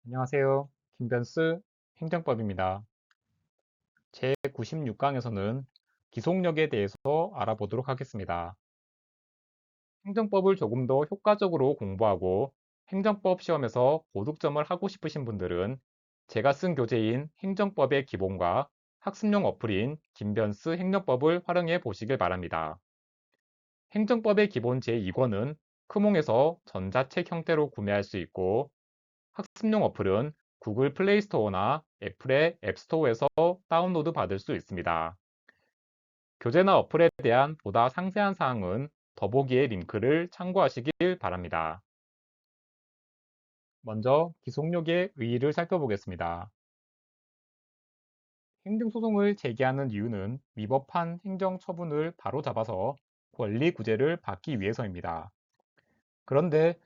안녕하세요. 김변스 행정법입니다. 제96강에서는 기속력에 대해서 알아보도록 하겠습니다. 행정법을 조금 더 효과적으로 공부하고 행정법 시험에서 고득점을 하고 싶으신 분들은 제가 쓴 교재인 행정법의 기본과 학습용 어플인 김변스 행정법을 활용해 보시길 바랍니다. 행정법의 기본 제2권은 크몽에서 전자책 형태로 구매할 수 있고 학습용 어플은 구글 플레이 스토어나 애플의 앱스토어에서 다운로드 받을 수 있습니다. 교재나 어플에 대한 보다 상세한 사항은 더보기의 링크를 참고하시길 바랍니다. 먼저 기속력의 의의를 살펴보겠습니다. 행정소송을 제기하는 이유는 위법한 행정처분을 바로잡아서 권리 구제를 받기 위해서입니다. 그런데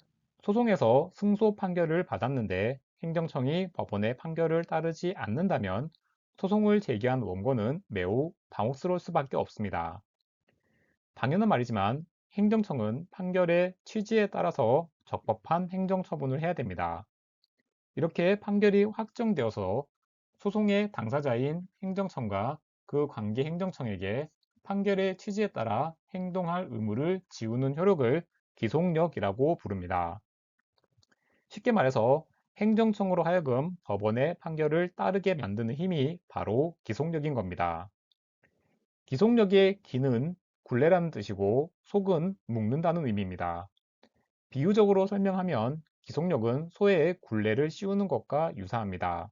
소송에서 승소 판결을 받았는데 행정청이 법원의 판결을 따르지 않는다면 소송을 제기한 원고는 매우 당혹스러울 수밖에 없습니다. 당연한 말이지만 행정청은 판결의 취지에 따라서 적법한 행정처분을 해야 됩니다. 이렇게 판결이 확정되어서 소송의 당사자인 행정청과 그 관계 행정청에게 판결의 취지에 따라 행동할 의무를 지우는 효력을 기속력이라고 부릅니다. 쉽게 말해서 행정청으로 하여금 법원의 판결을 따르게 만드는 힘이 바로 기속력인 겁니다. 기속력의 기는 굴레라는 뜻이고 속은 묶는다는 의미입니다. 비유적으로 설명하면 기속력은 소에 굴레를 씌우는 것과 유사합니다.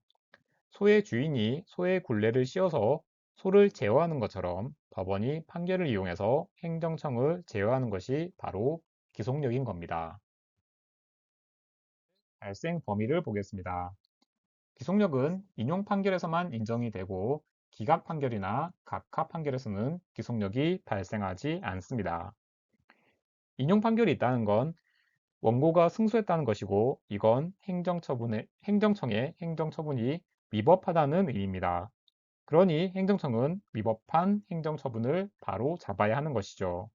소의 주인이 소의 굴레를 씌워서 소를 제어하는 것처럼 법원이 판결을 이용해서 행정청을 제어하는 것이 바로 기속력인 겁니다. 발생 범위를 보겠습니다. 기속력은 인용 판결에서만 인정이 되고 기각 판결이나 각하 판결에서는 기속력이 발생하지 않습니다. 인용 판결이 있다는 건 원고가 승소했다는 것이고 이건 행정청의 행정처분이 위법하다는 의미입니다. 그러니 행정청은 위법한 행정처분을 바로 잡아야 하는 것이죠.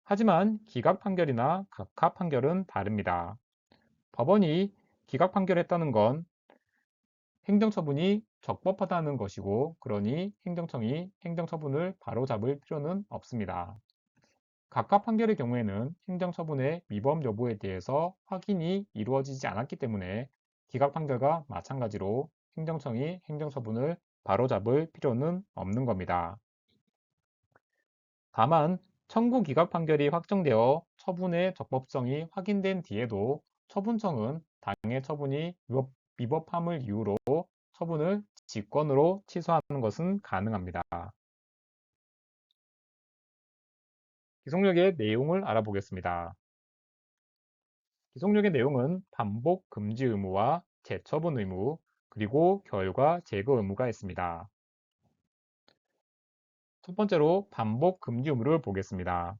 하지만 기각 판결이나 각하 판결은 다릅니다. 법원이 기각 판결했다는 건 행정처분이 적법하다는 것이고 그러니 행정청이 행정처분을 바로잡을 필요는 없습니다. 각하 판결의 경우에는 행정처분의 위법 여부에 대해서 확인이 이루어지지 않았기 때문에 기각 판결과 마찬가지로 행정청이 행정처분을 바로잡을 필요는 없는 겁니다. 다만 청구 기각 판결이 확정되어 처분의 적법성이 확인된 뒤에도 처분청은 당해 처분이 위법함을 이유로 처분을 직권으로 취소하는 것은 가능합니다. 기속력의 내용을 알아보겠습니다. 기속력의 내용은 반복 금지 의무와 재처분 의무, 그리고 결과 제거 의무가 있습니다. 첫 번째로 반복 금지 의무를 보겠습니다.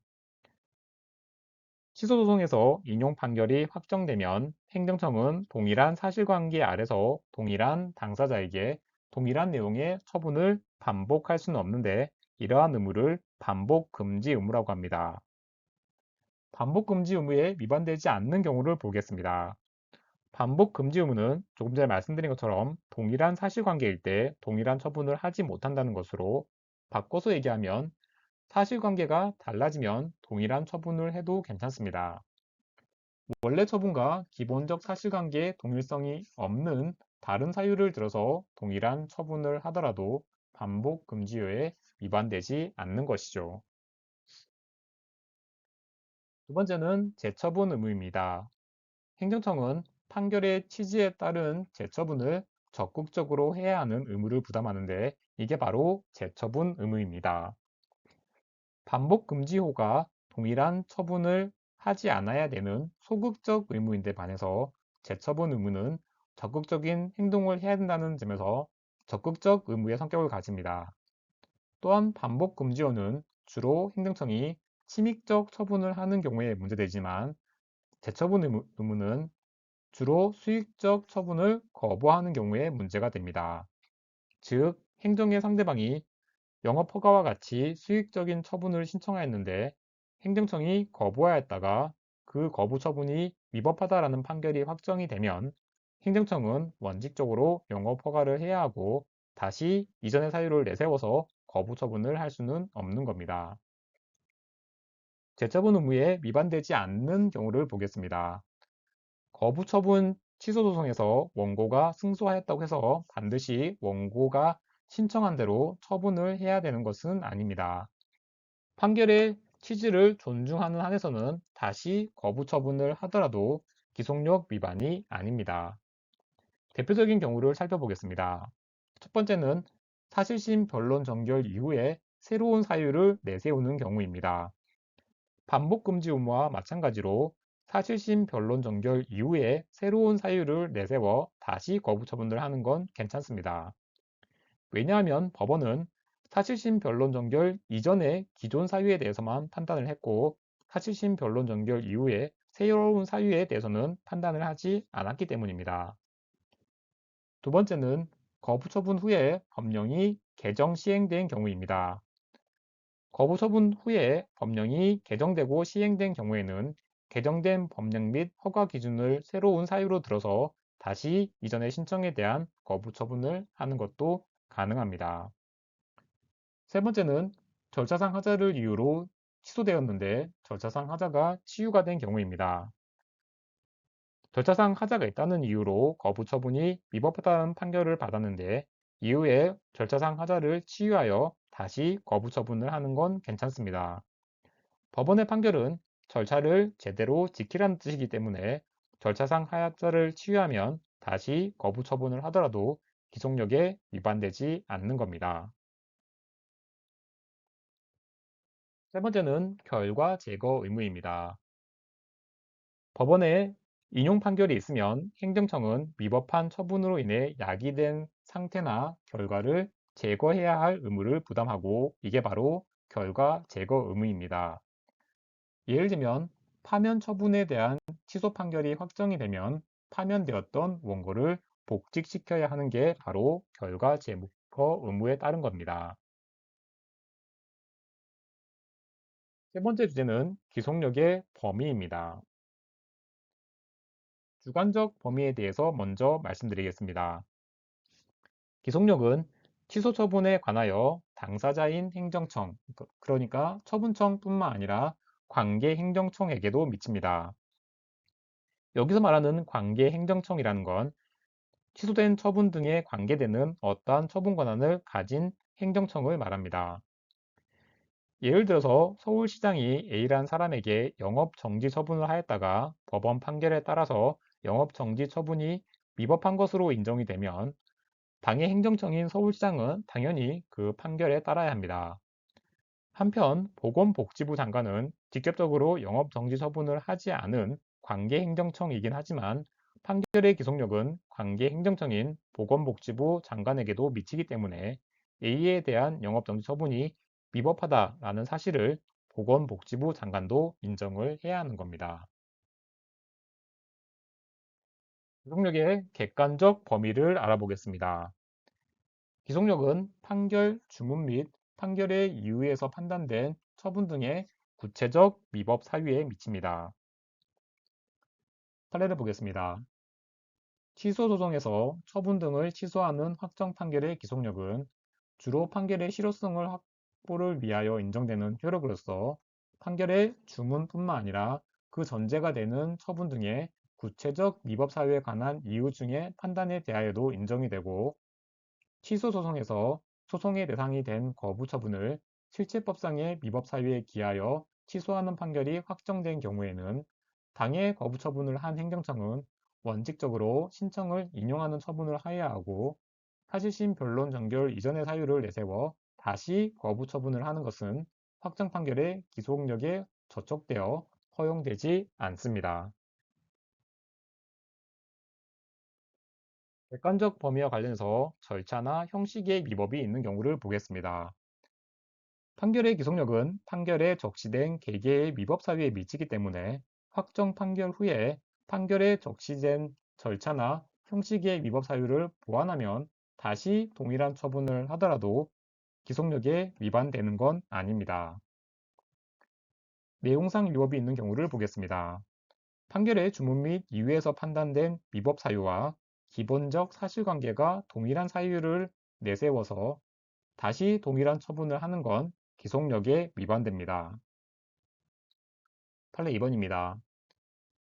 취소소송에서 인용 판결이 확정되면 행정청은 동일한 사실관계 아래서 동일한 당사자에게 동일한 내용의 처분을 반복할 수는 없는데 이러한 의무를 반복 금지 의무라고 합니다. 반복 금지 의무에 위반되지 않는 경우를 보겠습니다. 반복 금지 의무는 조금 전에 말씀드린 것처럼 동일한 사실관계일 때 동일한 처분을 하지 못한다는 것으로 바꿔서 얘기하면 사실관계가 달라지면 동일한 처분을 해도 괜찮습니다. 원래 처분과 기본적 사실관계의 동일성이 없는 다른 사유를 들어서 동일한 처분을 하더라도 반복 금지효에 위반되지 않는 것이죠. 두 번째는 재처분 의무입니다. 행정청은 판결의 취지에 따른 재처분을 적극적으로 해야 하는 의무를 부담하는데 이게 바로 재처분 의무입니다. 반복 금지호가 동일한 처분을 하지 않아야 되는 소극적 의무인데 반해서 재처분 의무는 적극적인 행동을 해야 된다는 점에서 적극적 의무의 성격을 가집니다. 또한 반복 금지호는 주로 행정청이 침익적 처분을 하는 경우에 문제되지만 재처분 의무는 주로 수익적 처분을 거부하는 경우에 문제가 됩니다. 즉, 행정의 상대방이 영업 허가와 같이 수익적인 처분을 신청하였는데 행정청이 거부하였다가 그 거부 처분이 위법하다라는 판결이 확정이 되면 행정청은 원칙적으로 영업 허가를 해야 하고 다시 이전의 사유를 내세워서 거부 처분을 할 수는 없는 겁니다. 재처분 의무에 위반되지 않는 경우를 보겠습니다. 거부 처분 취소 소송에서 원고가 승소하였다고 해서 반드시 원고가 신청한 대로 처분을 해야 되는 것은 아닙니다. 판결의 취지를 존중하는 한에서는 다시 거부 처분을 하더라도 기속력 위반이 아닙니다. 대표적인 경우를 살펴보겠습니다. 첫 번째는 사실심 변론 종결 이후에 새로운 사유를 내세우는 경우입니다. 반복 금지 의무와 마찬가지로 사실심 변론 종결 이후에 새로운 사유를 내세워 다시 거부 처분을 하는 건 괜찮습니다. 왜냐하면 법원은 사실심 변론 종결 이전의 기존 사유에 대해서만 판단을 했고 사실심 변론 종결 이후에 새로운 사유에 대해서는 판단을 하지 않았기 때문입니다. 두 번째는 거부 처분 후에 법령이 개정 시행된 경우입니다. 거부 처분 후에 법령이 개정되고 시행된 경우에는 개정된 법령 및 허가 기준을 새로운 사유로 들어서 다시 이전의 신청에 대한 거부 처분을 하는 것도 가능합니다. 세 번째는 절차상 하자를 이유로 취소되었는데 절차상 하자가 치유가 된 경우입니다. 절차상 하자가 있다는 이유로 거부 처분이 위법하다는 판결을 받았는데 이후에 절차상 하자를 치유하여 다시 거부 처분을 하는 건 괜찮습니다. 법원의 판결은 절차를 제대로 지키라는 뜻이기 때문에 절차상 하자를 치유하면 다시 거부 처분을 하더라도 기속력에 위반되지 않는 겁니다. 세 번째는 결과 제거 의무입니다. 법원에 인용 판결이 있으면 행정청은 위법한 처분으로 인해 야기된 상태나 결과를 제거해야 할 의무를 부담하고 이게 바로 결과 제거 의무입니다. 예를 들면 파면 처분에 대한 취소 판결이 확정이 되면 파면되었던 원고를 복직시켜야 하는 게 바로 결과 제거 의무에 따른 겁니다. 세 번째 주제는 기속력의 범위입니다. 주관적 범위에 대해서 먼저 말씀드리겠습니다. 기속력은 취소 처분에 관하여 당사자인 행정청, 그러니까 처분청뿐만 아니라 관계 행정청에게도 미칩니다. 여기서 말하는 관계 행정청이라는 건 취소된 처분 등에 관계되는 어떠한 처분 권한을 가진 행정청을 말합니다. 예를 들어서 서울시장이 A란 사람에게 영업 정지 처분을 하였다가 법원 판결에 따라서 영업 정지 처분이 위법한 것으로 인정이 되면 당의 행정청인 서울시장은 당연히 그 판결에 따라야 합니다. 한편 보건복지부 장관은 직접적으로 영업정지 처분을 하지 않은 관계행정청이긴 하지만 판결의 기속력은 관계행정청인 보건복지부 장관에게도 미치기 때문에 A에 대한 영업정지 처분이 위법하다라는 사실을 보건복지부 장관도 인정을 해야 하는 겁니다. 기속력의 객관적 범위를 알아보겠습니다. 기속력은 판결, 주문 및 판결의 이유에서 판단된 처분 등의 구체적 위법 사유에 미칩니다. 사례를 보겠습니다. 취소 소송에서 처분 등을 취소하는 확정 판결의 기속력은 주로 판결의 실효성을 확보를 위하여 인정되는 효력으로서 판결의 주문뿐만 아니라 그 전제가 되는 처분 등의 구체적 위법 사유에 관한 이유 중에 판단에 대하여도 인정이 되고 취소 소송에서 소송의 대상이 된 거부 처분을 실체법상의 위법 사유에 기하여 취소하는 판결이 확정된 경우에는 당해 거부 처분을 한 행정청은 원칙적으로 신청을 인용하는 처분을 하여야 하고 사실심 변론 종결 이전의 사유를 내세워 다시 거부 처분을 하는 것은 확정 판결의 기속력에 저촉되어 허용되지 않습니다. 객관적 범위와 관련해서 절차나 형식의 위법이 있는 경우를 보겠습니다. 판결의 기속력은 판결에 적시된 개개의 위법 사유에 미치기 때문에 확정 판결 후에 판결에 적시된 절차나 형식의 위법 사유를 보완하면 다시 동일한 처분을 하더라도 기속력에 위반되는 건 아닙니다. 내용상 위법이 있는 경우를 보겠습니다. 판결의 주문 및 이유에서 판단된 위법 사유와 기본적 사실관계가 동일한 사유를 내세워서 다시 동일한 처분을 하는 건 기속력에 위반됩니다. 판례 2번입니다.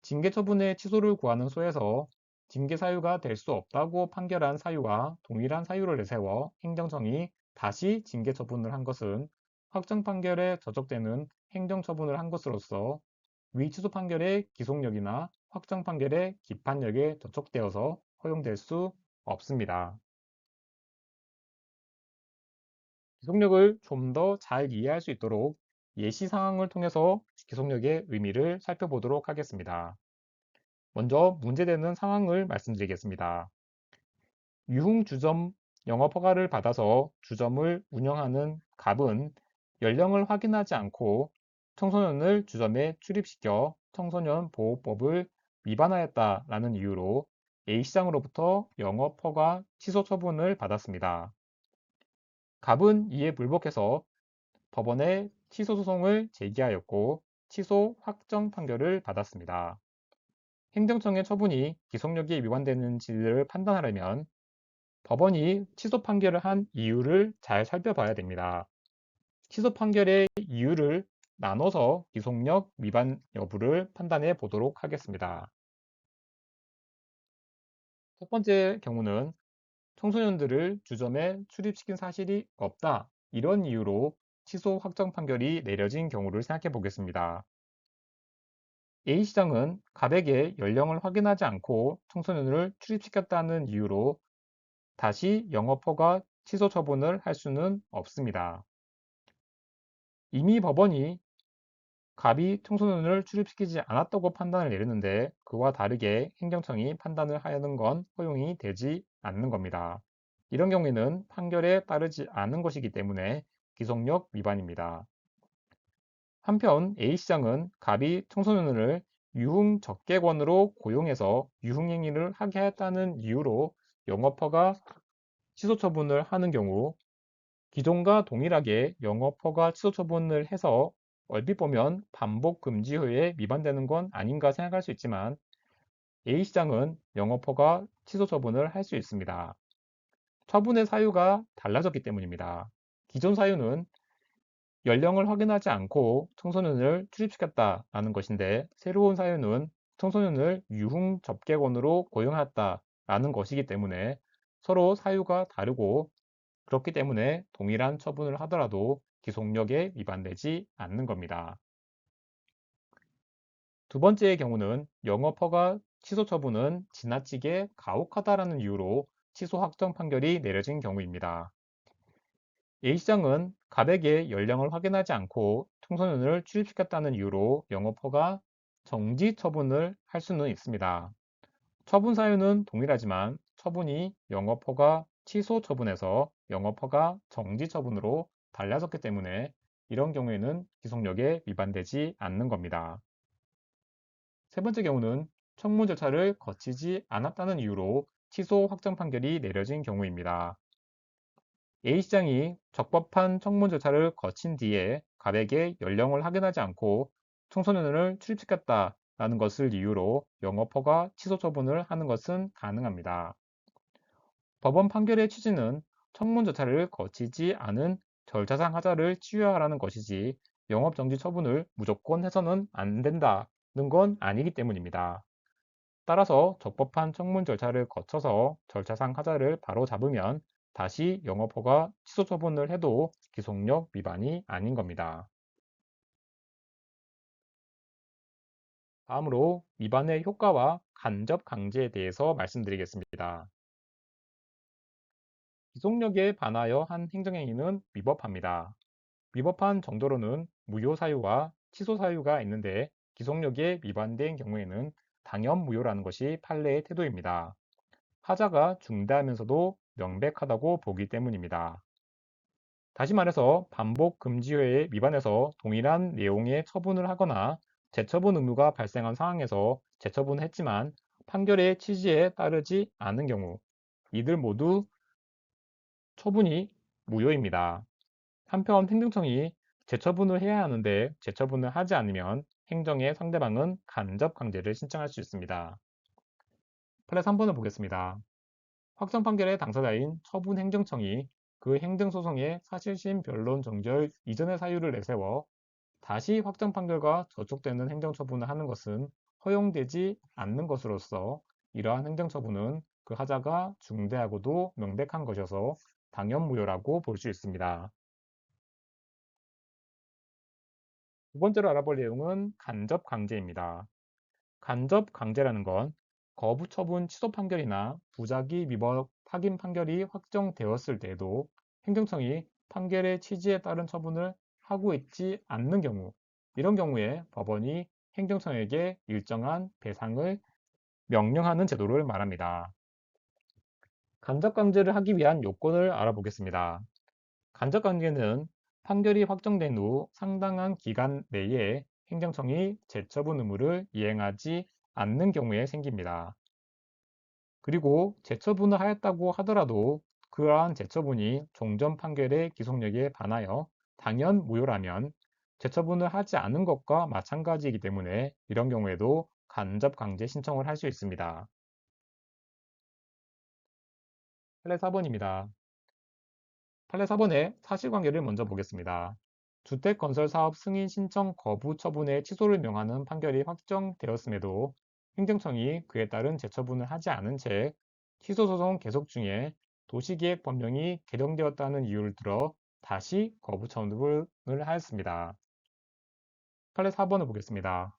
징계 처분의 취소를 구하는 소에서 징계 사유가 될 수 없다고 판결한 사유와 동일한 사유를 내세워 행정청이 다시 징계 처분을 한 것은 확정 판결에 저촉되는 행정 처분을 한 것으로서 위 취소 판결의 기속력이나 확정 판결의 기판력에 저촉되어서 허용될 수 없습니다. 기속력을 좀 더 잘 이해할 수 있도록 예시 상황을 통해서 기속력의 의미를 살펴보도록 하겠습니다. 먼저 문제되는 상황을 말씀드리겠습니다. 유흥주점 영업허가를 받아서 주점을 운영하는 갑은 연령을 확인하지 않고 청소년을 주점에 출입시켜 청소년 보호법을 위반하였다라는 이유로 A시장으로부터 영업허가 취소 처분을 받았습니다. 갑은 이에 불복해서 법원에 취소 소송을 제기하였고 취소 확정 판결을 받았습니다. 행정청의 처분이 기속력이 위반되는지를 판단하려면 법원이 취소 판결을 한 이유를 잘 살펴봐야 됩니다. 취소 판결의 이유를 나눠서 기속력 위반 여부를 판단해 보도록 하겠습니다. 첫 번째 경우는 청소년들을 주점에 출입시킨 사실이 없다. 이런 이유로 취소 확정 판결이 내려진 경우를 생각해 보겠습니다. A시장은 갑에게 연령을 확인하지 않고 청소년을 출입시켰다는 이유로 다시 영업허가 취소 처분을 할 수는 없습니다. 이미 법원이 갑이 청소년을 출입시키지 않았다고 판단을 내렸는데 그와 다르게 행정청이 판단을 하는 건 허용이 되지 않는 겁니다. 이런 경우에는 판결에 따르지 않은 것이기 때문에 기속력 위반입니다. 한편 A시장은 갑이 청소년을 유흥적개권으로 고용해서 유흥행위를 하게 했다는 이유로 영업허가 취소 처분을 하는 경우 기존과 동일하게 영업허가 취소 처분을 해서 얼핏 보면 반복 금지효에 위반되는 건 아닌가 생각할 수 있지만 A시장은 영업허가 취소 처분을 할 수 있습니다. 처분의 사유가 달라졌기 때문입니다. 기존 사유는 연령을 확인하지 않고 청소년을 출입시켰다라는 것인데 새로운 사유는 청소년을 유흥 접객원으로 고용했다라는 것이기 때문에 서로 사유가 다르고 그렇기 때문에 동일한 처분을 하더라도 기속력에 위반되지 않는 겁니다. 두 번째의 경우는 영업허가 취소 처분은 지나치게 가혹하다라는 이유로 취소 확정 판결이 내려진 경우입니다. A시장은 갑에게 연령을 확인하지 않고 청소년을 출입시켰다는 이유로 영업허가 정지 처분을 할 수는 있습니다. 처분 사유는 동일하지만 처분이 영업허가 취소 처분에서 영업허가 정지 처분으로 달라졌기 때문에 이런 경우에는 기속력에 위반되지 않는 겁니다. 세 번째 경우는 청문 절차를 거치지 않았다는 이유로 취소 확정 판결이 내려진 경우입니다. A시장이 적법한 청문 절차를 거친 뒤에 갑에게 연령을 확인하지 않고 청소년을 출입시켰다라는 것을 이유로 영업허가 취소 처분을 하는 것은 가능합니다. 법원 판결의 취지는 청문 절차를 거치지 않은 절차상 하자를 치유하라는 것이지 영업정지 처분을 무조건 해서는 안 된다는 건 아니기 때문입니다. 따라서 적법한 청문 절차를 거쳐서 절차상 하자를 바로 잡으면 다시 영업허가 취소 처분을 해도 기속력 위반이 아닌 겁니다. 다음으로 위반의 효과와 간접 강제에 대해서 말씀드리겠습니다. 기속력에 반하여 한 행정행위는 위법합니다. 위법한 정도로는 무효 사유와 취소 사유가 있는데 기속력에 위반된 경우에는 당연 무효라는 것이 판례의 태도입니다. 하자가 중대하면서도 명백하다고 보기 때문입니다. 다시 말해서 반복 금지효에 위반해서 동일한 내용의 처분을 하거나 재처분 의무가 발생한 상황에서 재처분을 했지만 판결의 취지에 따르지 않은 경우 이들 모두 처분이 무효입니다. 한편 행정청이 재처분을 해야 하는데 재처분을 하지 않으면 행정의 상대방은 간접 강제를 신청할 수 있습니다. 판례 3번을 보겠습니다. 확정 판결의 당사자인 처분행정청이 그 행정소송의 사실심 변론 종결 이전의 사유를 내세워 다시 확정 판결과 저촉되는 행정처분을 하는 것은 허용되지 않는 것으로서 이러한 행정처분은 그 하자가 중대하고도 명백한 것이어서 당연무효라고 볼 수 있습니다. 두 번째로 알아볼 내용은 간접강제입니다. 간접강제라는 건 거부처분 취소 판결이나 부작위 위법 확인 판결이 확정되었을 때에도 행정청이 판결의 취지에 따른 처분을 하고 있지 않는 경우, 이런 경우에 법원이 행정청에게 일정한 배상을 명령하는 제도를 말합니다. 간접강제를 하기 위한 요건을 알아보겠습니다. 간접관계는 판결이 확정된 후 상당한 기간 내에 행정청이 재처분 의무를 이행하지 않는 경우에 생깁니다. 그리고 재처분을 하였다고 하더라도 그러한 재처분이 종전 판결의 기속력에 반하여 당연 무효라면 재처분을 하지 않은 것과 마찬가지이기 때문에 이런 경우에도 간접강제 신청을 할 수 있습니다. 판례 4번입니다. 판례 4번의 사실관계를 먼저 보겠습니다. 주택건설사업 승인 신청 거부 처분의 취소를 명하는 판결이 확정되었음에도 행정청이 그에 따른 재처분을 하지 않은 채 취소소송 계속 중에 도시계획법령이 개정되었다는 이유를 들어 다시 거부 처분을 하였습니다. 판례 4번을 보겠습니다.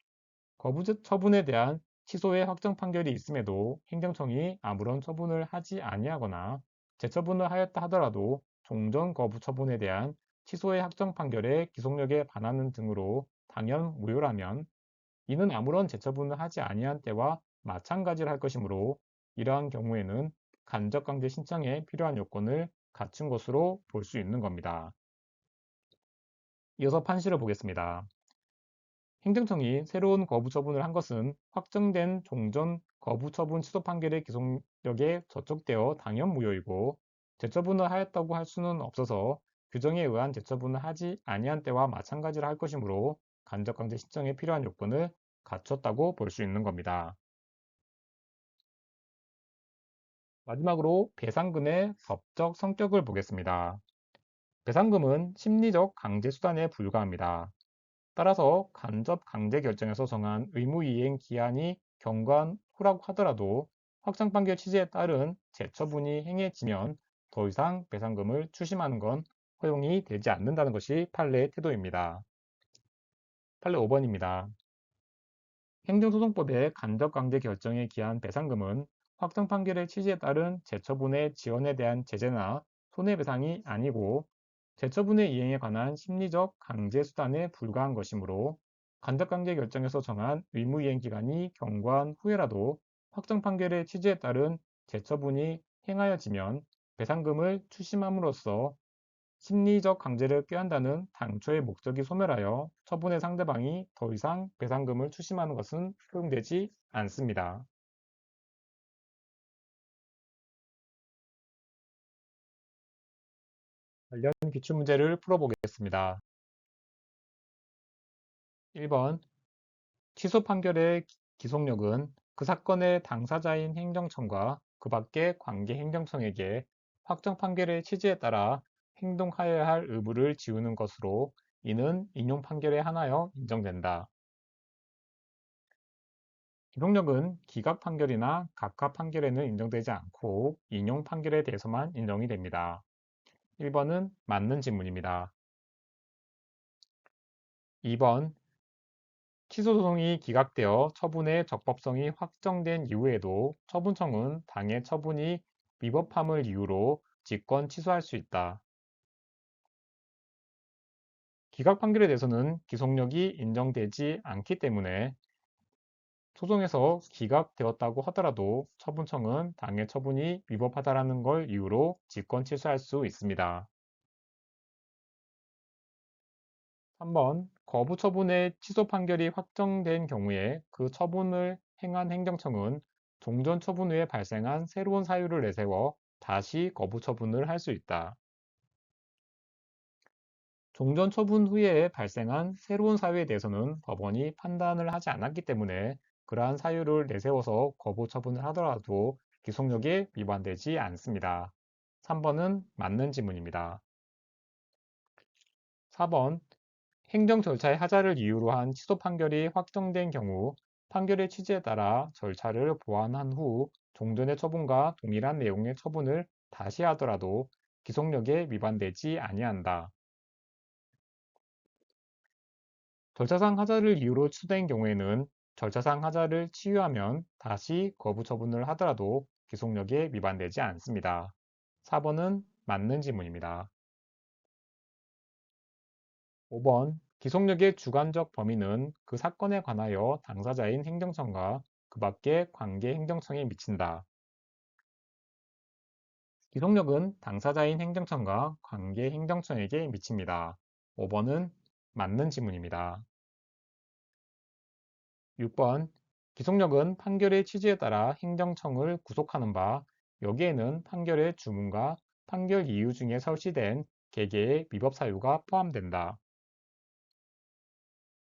거부 처분에 대한 취소의 확정 판결이 있음에도 행정청이 아무런 처분을 하지 아니하거나 재처분을 하였다 하더라도 종전 거부 처분에 대한 취소의 확정 판결의 기속력에 반하는 등으로 당연 무효라면 이는 아무런 재처분을 하지 아니한 때와 마찬가지를 할 것이므로 이러한 경우에는 간접강제 신청에 필요한 요건을 갖춘 것으로 볼 수 있는 겁니다. 이어서 판시를 보겠습니다. 행정청이 새로운 거부 처분을 한 것은 확정된 종전 거부 처분 취소 판결의 기속력에 저촉되어 당연 무효이고 재처분을 하였다고 할 수는 없어서 규정에 의한 재처분을 하지 아니한 때와 마찬가지를 할 것이므로 간접강제 신청에 필요한 요건을 갖췄다고 볼 수 있는 겁니다. 마지막으로 배상금의 법적 성격을 보겠습니다. 배상금은 심리적 강제 수단에 불과합니다. 따라서 간접 강제 결정에서 정한 의무이행 기한이 경과한 후라고 하더라도 확정 판결 취지에 따른 재처분이 행해지면 더 이상 배상금을 추심하는 건 허용이 되지 않는다는 것이 판례의 태도입니다. 판례 5번입니다. 행정소송법의 간접강제 결정에 기한 배상금은 확정 판결의 취지에 따른 재처분의 지연에 대한 제재나 손해배상이 아니고 재처분의 이행에 관한 심리적 강제 수단에 불과한 것이므로 간접강제 결정에서 정한 의무이행 기간이 경과한 후에라도 확정 판결의 취지에 따른 재처분이 행하여지면 배상금을 추심함으로써 심리적 강제를 꾀한다는 당초의 목적이 소멸하여 처분의 상대방이 더 이상 배상금을 추심하는 것은 허용되지 않습니다. 관련 기출문제를 풀어보겠습니다. 1번 취소 판결의 기속력은 그 사건의 당사자인 행정청과 그 밖의 관계 행정청에게 확정 판결의 취지에 따라 행동하여야 할 의무를 지우는 것으로 이는 인용 판결에 한하여 인정된다. 기록력은 기각 판결이나 각하 판결에는 인정되지 않고 인용 판결에 대해서만 인정이 됩니다. 1번은 맞는 질문입니다. 2번 취소 소송이 기각되어 처분의 적법성이 확정된 이후에도 처분청은 당해 처분이 위법함을 이유로 직권 취소할 수 있다. 기각 판결에 대해서는 기속력이 인정되지 않기 때문에 소송에서 기각되었다고 하더라도 처분청은 당해 처분이 위법하다는 걸 이유로 직권 취소할 수 있습니다. 3번 거부 처분의 취소 판결이 확정된 경우에 그 처분을 행한 행정청은 종전 처분 후에 발생한 새로운 사유를 내세워 다시 거부 처분을 할 수 있다. 종전 처분 후에 발생한 새로운 사유에 대해서는 법원이 판단을 하지 않았기 때문에 그러한 사유를 내세워서 거부 처분을 하더라도 기속력에 위반되지 않습니다. 3번은 맞는 지문입니다. 4번 행정 절차의 하자를 이유로 한 취소 판결이 확정된 경우 판결의 취지에 따라 절차를 보완한 후 종전의 처분과 동일한 내용의 처분을 다시 하더라도 기속력에 위반되지 아니한다. 절차상 하자를 이유로 취소된 경우에는 절차상 하자를 치유하면 다시 거부 처분을 하더라도 기속력에 위반되지 않습니다. 4번은 맞는 지문입니다. 5번 기속력의 주관적 범위는 그 사건에 관하여 당사자인 행정청과 그 밖의 관계 행정청에 미친다. 기속력은 당사자인 행정청과 관계 행정청에게 미칩니다. 5번은 맞는 지문입니다. 6번 기속력은 판결의 취지에 따라 행정청을 구속하는 바, 여기에는 판결의 주문과 판결 이유 중에 설치된 개개의 위법 사유가 포함된다.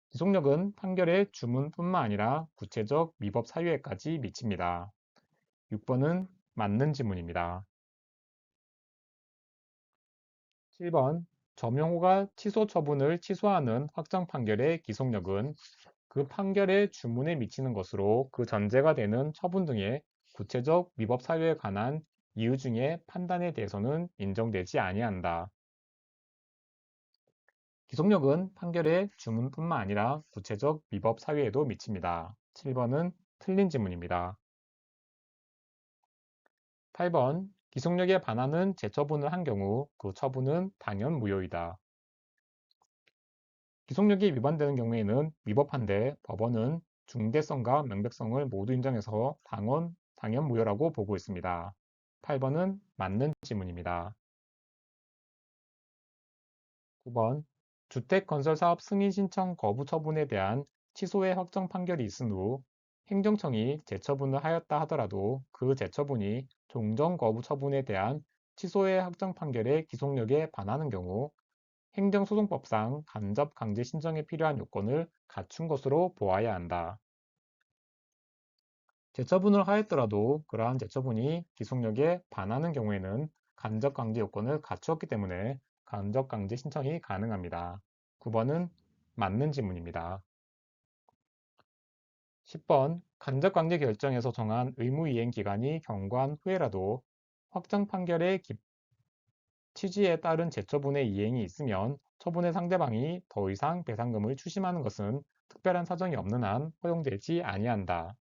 기속력은 판결의 주문뿐만 아니라 구체적 위법 사유에까지 미칩니다. 6번은 맞는 지문입니다. 7번 점용호가 취소 처분을 취소하는 확정 판결의 기속력은 그 판결의 주문에 미치는 것으로 그 전제가 되는 처분 등의 구체적 위법 사유에 관한 이유 중에 판단에 대해서는 인정되지 아니한다. 기속력은 판결의 주문뿐만 아니라 구체적 위법 사유에도 미칩니다. 7번은 틀린 지문입니다. 8번 기속력에 반하는 재처분을 한 경우 그 처분은 당연 무효이다. 기속력이 위반되는 경우에는 위법한데 법원은 중대성과 명백성을 모두 인정해서 당연 무효라고 보고 있습니다. 8번은 맞는 지문입니다. 9번 주택건설사업 승인 신청 거부 처분에 대한 취소의 확정 판결이 있은 후 행정청이 재처분을 하였다 하더라도 그 재처분이 종전 거부 처분에 대한 취소의 확정 판결의 기속력에 반하는 경우 행정소송법상 간접 강제 신청에 필요한 요건을 갖춘 것으로 보아야 한다. 재처분을 하였더라도 그러한 재처분이 기속력에 반하는 경우에는 간접 강제 요건을 갖추었기 때문에 간접 강제 신청이 가능합니다. 9번은 맞는 지문입니다. 10번 간접 강제 결정에서 정한 의무 이행 기간이 경과한 후에라도 확정 판결의 취지에 따른 재처분의 이행이 있으면 처분의 상대방이 더 이상 배상금을 추심하는 것은 특별한 사정이 없는 한 허용되지 아니한다.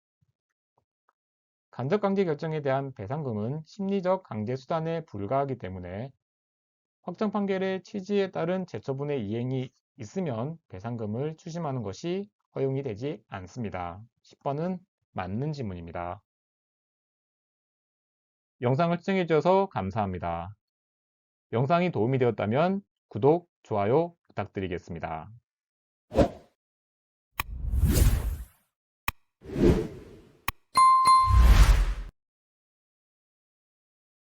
간접 강제 결정에 대한 배상금은 심리적 강제 수단에 불과하기 때문에 확정 판결의 취지에 따른 재처분의 이행이 있으면 배상금을 추심하는 것이 허용이 되지 않습니다. 10번은 맞는 지문입니다. 영상을 시청해 주셔서 감사합니다. 영상이 도움이 되었다면 구독, 좋아요 부탁드리겠습니다.